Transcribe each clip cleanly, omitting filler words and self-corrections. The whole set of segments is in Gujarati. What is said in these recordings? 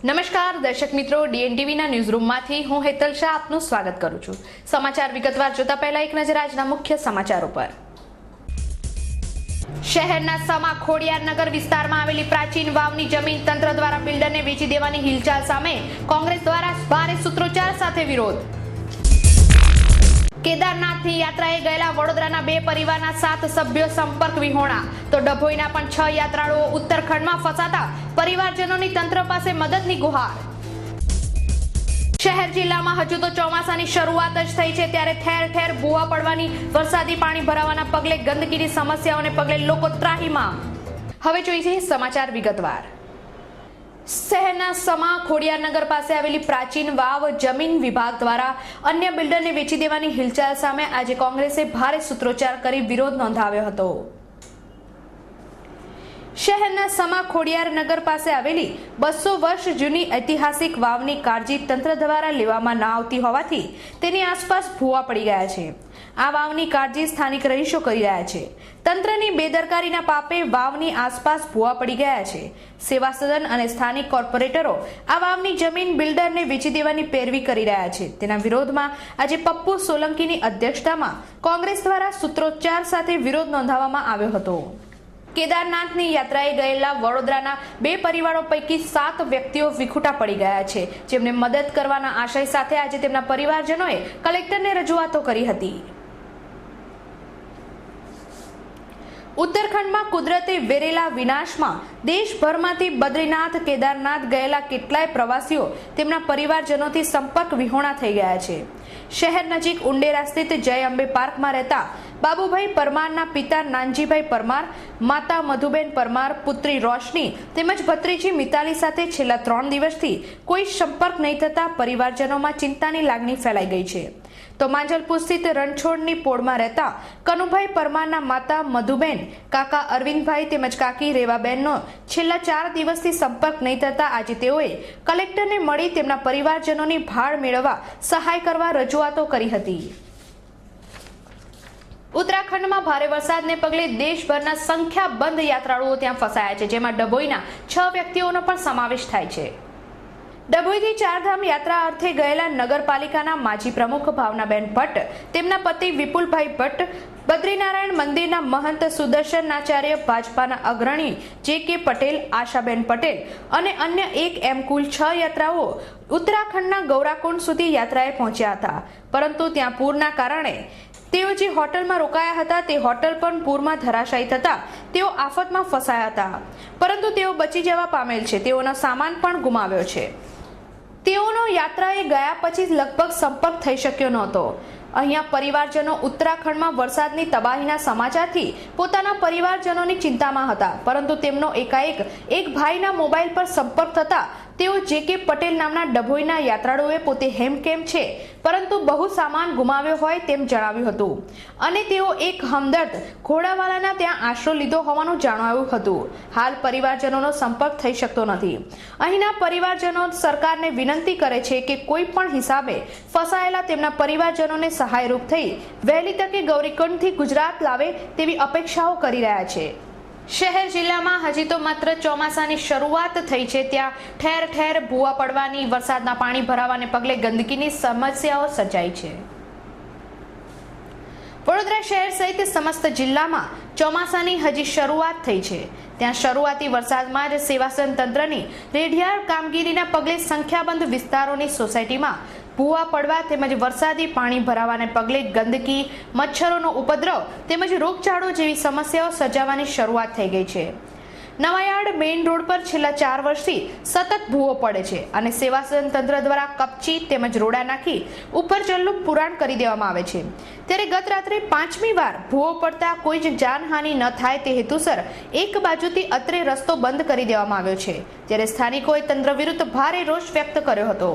નમસ્કાર દર્શક મિત્રો, ડીએનટીવીના ન્યૂઝરૂમમાંથી હું હેતલ શાહ આપનું સ્વાગત કરું છું। સમાચાર વિગતવાર જોતા પહેલા એક નજર આજના મુખ્ય સમાચારો પર। શહેરના સમા ખોડિયારનગર વિસ્તારમાં આવેલી પ્રાચીન વાવની જમીન તંત્ર દ્વારા બિલ્ડરને વેચી દેવાની હિલચાલ સામે કોંગ્રેસ દ્વારા ભારે સૂત્રોચ્ચાર સાથે વિરોધ। કેદારનાથની યાત્રાએ ગયેલા વડોદરાના 2 પરિવારના 7 સભ્યો સંપર્ક વિહોણા, તો ડભોઈના પણ 6 યાત્રાળુઓ ઉત્તરાખંડમાં ફસાતા પરિવારજનોની તંત્ર પાસે મદદની ગુહાર। શહેર જિલ્લામાં હજુ તો ચોમાસાની શરૂઆત જ થઈ છે, ત્યારે ઠેર ઠેર ભૂવા પડવાની, વરસાદી પાણી ભરાવાના પગલે ગંદકીની સમસ્યાઓને પગલે લોકો ત્રાહીમામ। હવે જોઈએ સમાચાર વિગતવાર। શહેરના સમા ખોડિયારનગર પાસે આવેલી પ્રાચીન વાવ જમીન વિભાગ દ્વારા અન્ય બિલ્ડરને વેચી દેવાની હિલચાલ સામે આજે કોંગ્રેસે ભારે સૂત્રોચ્ચાર કરી વિરોધ નોંધાવ્યો હતો। શહેરના સમા ખોડિયારનગર પાસે આવેલી 200 વર્ષ જૂની ઐતિહાસિક વાવની કાળજી તંત્ર દ્વારા લેવામાં ન આવતી હોવાથી તેની આસપાસ ભૂવા પડી ગયા છે। આ વાવની કાળજી સ્થાનિક રહીશો કરી રહ્યા છે। તંત્રની બેદરકારીના પાપે વાવની આસપાસ ભૂવા પડી ગયા છે। સેવા સદન અને સ્થાનિક કોર્પોરેટરો આ વાવની જમીન બિલ્ડરને વેચી દેવાની પેરવી કરી રહ્યા છે। તેના વિરોધમાં આજે પપ્પુ સોલંકીની અધ્યક્ષતામાં કોંગ્રેસ દ્વારા સૂત્રોચ્ચાર સાથે વિરોધ નોંધાવવામાં આવ્યો હતો। કેદારનાથની યાત્રાએ ગયેલા વડોદરાના 2 પરિવારો પૈકી 7 વ્યક્તિઓ વિખૂટા પડી ગયા છે, જેમને મદદ કરવાના આશય સાથે આજે તેમના પરિવારજનોએ કલેક્ટરને રજૂઆતો કરી હતી। ઉત્તરાખંડમાં કુદરતે વેરેલા વિનાશમાં દેશભરમાંથી બદ્રીનાથ કેદારનાથ ગયેલા કેટલાય પ્રવાસીઓ તેમના પરિવારજનોથી સંપર્ક વિહોણા થઈ ગયા છે। શહેર નજીક ઉંડેરા સ્થિત જય અંબે પાર્કમાં રહેતા બાબુભાઈ પરમારના પિતા નાનજીભાઈ પરમાર, માતા મધુબેન પરમાર, પુત્રી રોશની તેમજ ભત્રીજી મિતાલી સાથે છેલ્લા 3 દિવસથી કોઈ સંપર્ક નહીં થતા પરિવારજનોમાં ચિંતાની લાગણી ફેલાઈ ગઈ છે। તો માંજલપુર સ્થિત રણછોડની પોળમાં રહેતા કનુભાઈ પરમારના માતા મધુબેન, કાકા અરવિંદભાઈ તેમજ કાકી રેવાબેનનો છેલ્લા 4 દિવસથી સંપર્ક નહીં થતા આજે તેઓએ કલેક્ટરને મળી તેમના પરિવારજનોની ભાળ મેળવવા સહાય કરવા રજૂઆતો કરી હતી। ઉત્તરાખંડમાં ભારે વરસાદને પગલે દેશભરના સંખ્યાબંધ યાત્રાળુઓ ત્યાં ફસાયા છે, જેમાં ડભોઈના 6 વ્યક્તિઓનો પણ સમાવેશ થાય છે। ડભોઈથી ચારધામ યાત્રા અર્થે ગયેલા નગરપાલિકાના માજી પ્રમુખ ભાવનાબેન ભટ્ટ, તેમના પતિ વિપુલભાઈ ભટ્ટ, બદ્રીનારાયણ મંદિરના મહંત સુદર્શનાચાર્ય, ભાજપાના અગ્રણી જે.કે. પટેલ, આશાબેન પટેલ અને અન્ય એમ કુલ 6 યાત્રાઓ ઉત્તરાખંડના ગૌરાકુંડ સુધી યાત્રાએ પહોંચ્યા હતા, પરંતુ ત્યાં પૂરના કારણે તેઓ જે હોટલમાં રોકાયા હતા તે હોટલ પણ પૂરમાં ધરાશાયી થતા તેઓ આફતમાં ફસાયા હતા, પરંતુ તેઓ બચી જવા પામેલ છે। તેઓનો સામાન પણ ગુમાવ્યો છે। તેઓનો યાત્રાએ ગયા પછી લગભગ સંપર્ક થઈ શક્યો નહોતો। અહીંયા પરિવારજનો ઉત્તરાખંડમાં વરસાદની તબાહીના સમાચારથી પોતાના પરિવારજનોની ચિંતામાં હતા, પરંતુ તેમનો એકાએક એક ભાઈના મોબાઈલ પર સંપર્ક થતા તેઓ જે.કે. પટેલ નામના ડભોઈના યાત્રાળુએ પોતે હેમખેમ છે, પરંતુ બહુ સામાન ગુમાવ્યો હોય તેમ જણાવ્યું હતું અને તેઓ એક હમદર્દ ઘોડાવાલાના ત્યાં આશરો લીધો હોવાનું જણાવ્યું હતું। હાલ પરિવારજનોનો સંપર્ક થઈ શકતો નથી। અહીંના પરિવારજનો સરકારને વિનંતી કરે છે કે કોઈ પણ હિસાબે ફસાયેલા તેમના પરિવારજનોને સહાયરૂપ થઈ વહેલી તકે ગૌરીકુંડથી ગુજરાત લાવે તેવી અપેક્ષાઓ કરી રહ્યા છે। શહેર જિલ્લામાં હજી તો માત્ર ચોમાસાની શરૂઆત થઈ છે, ત્યાં ઠેર ઠેર ભૂવા પડવાની, વરસાદના પાણી ભરાવાને પગલે ગંદકીની સમસ્યાઓ સર્જાઈ છે। વડોદરા શહેર સહિત સમસ્ત જિલ્લામાં ચોમાસાની હજી શરૂઆત થઈ છે, ત્યાં શરૂઆતી વરસાદમાં જ સેવાસન તંત્રની રેડિયાળ કામગીરીના પગલે સંખ્યાબંધ વિસ્તારોની સોસાયટીમાં ભૂવા પડવા તેમજ વરસાદી પાણી ભરાવાને પગલે ગંદકી, મચ્છરોનો ઉપદ્રવ તેમજ રોગચાળો જેવી સમસ્યાઓ સર્જાવાની શરૂઆત થઈ ગઈ છે। નવાયાર્ડ મેઇન રોડ પર છેલ્લા 4 વર્ષથી સતત ભૂવો પડે છે અને સેવાસન તંત્ર દ્વારા કપચી તેમજ રોડા નાખી ઉપર ચલ્લું પુરાણ કરી દેવામાં આવે છે, ત્યારે ગત રાત્રે 5મી વાર ભૂવો પડતા કોઈ જ જાનહાનિ ન થાય તે હેતુસર એક બાજુથી અત્રે રસ્તો બંધ કરી દેવામાં આવ્યો છે, ત્યારે સ્થાનિકોએ તંત્ર વિરુદ્ધ ભારે રોષ વ્યક્ત કર્યો હતો।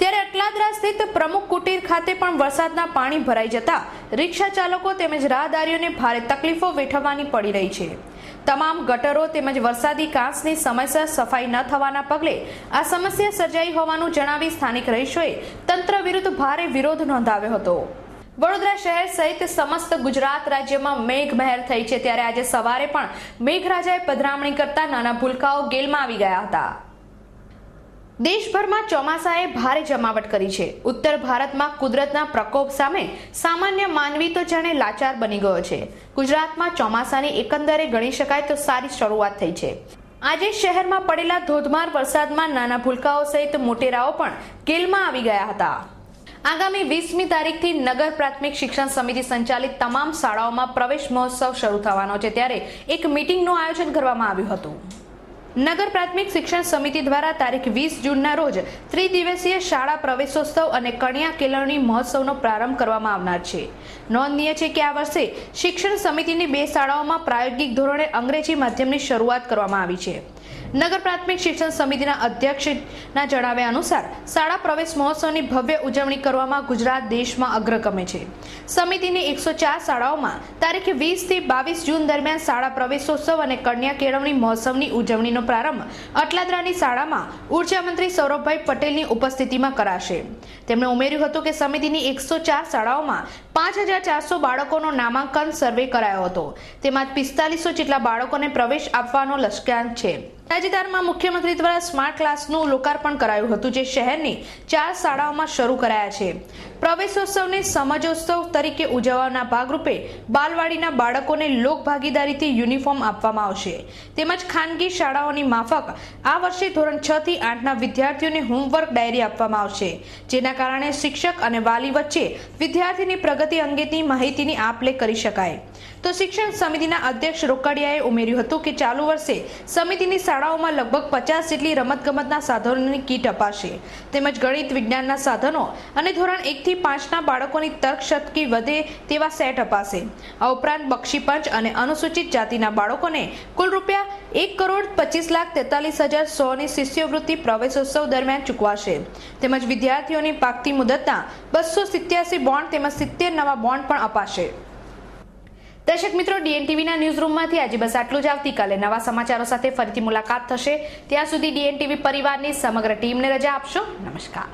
ત્યારે અટલાદરા સ્થિત પ્રમુખ કુટીર ખાતે પણ વરસાદના પાણી ભરાઈ જતા રિક્ષા ચાલકો તેમજ રાહદારીઓને ભારે તકલીફો વેઠવવાની પડી રહી છે। તમામ ગટરો તેમજ વરસાદી કાંસની સમયસર સફાઈ ન થવાના પગલે આ સમસ્યા સર્જાઈ હોવાનું જણાવી સ્થાનિક રહીશોએ તંત્ર વિરુદ્ધ ભારે વિરોધ નોંધાવ્યો હતો। વડોદરા શહેર સહિત સમસ્ત ગુજરાત રાજ્યમાં મેઘમહેર થઈ છે, ત્યારે આજે સવારે પણ મેઘરાજાએ પધરામણી કરતા નાના ભૂલકાઓ ગેલમાં આવી ગયા હતા। દેશભરમાં ચોમાસાએ ભારે જમાવટ કરી છે. ઉત્તર ભારતમાં કુદરતના પ્રકોપ સામે સામાન્ય માનવી તો જાણે લાચાર બની ગયો છે. ગુજરાતમાં ચોમાસાની એકંદરે ગણી શકાય તો સારી શરૂઆત થઈ છે. આજે શહેરમાં પડેલા ધોધમાર વરસાદમાં નાના ભૂલકાઓ સહિત મોટેરાઓ પણ ગેલમાં આવી ગયા હતા. આગામી 20મી તારીખથી નગર પ્રાથમિક શિક્ષણ સમિતિ સંચાલિત તમામ શાળાઓમાં પ્રવેશ મહોત્સવ શરૂ થવાનો છે, ત્યારે એક મીટિંગનું આયોજન કરવામાં આવ્યું હતું. નગર પ્રાથમિક શિક્ષણ સમિતિ દ્વારા તારીખ 20 જૂનના રોજ ત્રિદિવસીય શાળા પ્રવેશોત્સવ અને કન્યા કેળવણી મહોત્સવનો પ્રારંભ કરવામાં આવનાર છે. નોંધનીય છે કે આ વર્ષે શિક્ષણ સમિતિની 2 શાળાઓમાં પ્રાયોગિક ધોરણે અંગ્રેજી માધ્યમની શરૂઆત કરવામાં આવી છે. નગર પ્રાથમિક શિક્ષણ સમિતિના અધ્યક્ષના જણાવ્યા અનુસાર શાળા પ્રવેશ મહોત્સવની ભવ્ય ઉજવણી કરવામાં ગુજરાત દેશમાં અગ્રક્રમે છે. સમિતિની 104 શાળાઓમાં તારીખ 20 થી 22 જૂન દરમિયાન શાળા પ્રવેશોત્સવ અને કન્યા કેળવણી મહોત્સવની ઉજવણીનો પ્રારંભ અટલાદરાની શાળામાં ઉર્જા મંત્રી સૌરભભાઈ પટેલની ઉપસ્થિતિમાં કરાશે. તેમણે ઉમેર્યું હતું કે સમિતિની 104 શાળાઓમાં 5400 બાળકોનો નામાંકન સર્વે કરાયો હતો. તેમાં 4500 જેટલા બાળકોને પ્રવેશ આપવાનો લક્ષ્યાંક છે. તાજેતરમાં મુખ્યમંત્રી દ્વારા સ્માર્ટ ક્લાસનું લોકાર્પણ કરાયું હતું, જે શહેરની 4 શાળાઓમાં શરૂ કરાયા છે. પ્રવેશોત્સવને સમજોત્સવ તરીકે ઉજવવાના ભાગરૂપે બાલવાડીના બાળકોને લોક ભાગીદારીથી યુનિફોર્મ આપવામાં આવશે. તેમજ ખાનગી શાળાઓની માફક આ વર્ષે ધોરણ 6 થી 8ના વિદ્યાર્થીઓને હોમવર્ક ડાયરી આપવામાં આવશે, જેના કારણે શિક્ષક અને વાલી વચ્ચે વિદ્યાર્થીની પ્રગતિ અંગેની માહિતીની આપ-લે કરી શકાય. તો શિક્ષણ સમિતિના અધ્યક્ષ રોકડિયાએ ઉમેર્યું હતું કે ચાલુ વર્ષે સમિતિની શાળાઓમાં લગભગ 50 જેટલી રમતગમતના સાધનોની કીટ અપાશે, તેમજ ગણિત વિજ્ઞાનના સાધનો અને ધોરણ 1 થી 5ના બાળકોની તર્કશક્તિ વધે તેવા સેટ અપાશે. આ ઉપરાંત બક્ષીપંચ અને અનુસૂચિત જાતિના બાળકોને કુલ ₹1,25,43,100ની શિષ્યવૃત્તિ પ્રવેશોત્સવ દરમિયાન ચૂકવાશે. તેમજ વિદ્યાર્થીઓની પાકતી મુદતના 287 બોન્ડ તેમજ 70 નવા બોન્ડ પણ અપાશે. દર્શક મિત્રો, DNTVના ન્યૂઝરૂમમાંથી આજે બસ આટલું જ. આવતીકાલે નવા સમાચારો સાથે ફરીથી મુલાકાત થશે. ત્યાં સુધી DNTV પરિવારની સમગ્ર ટીમને રજા આપશો. નમસ્કાર.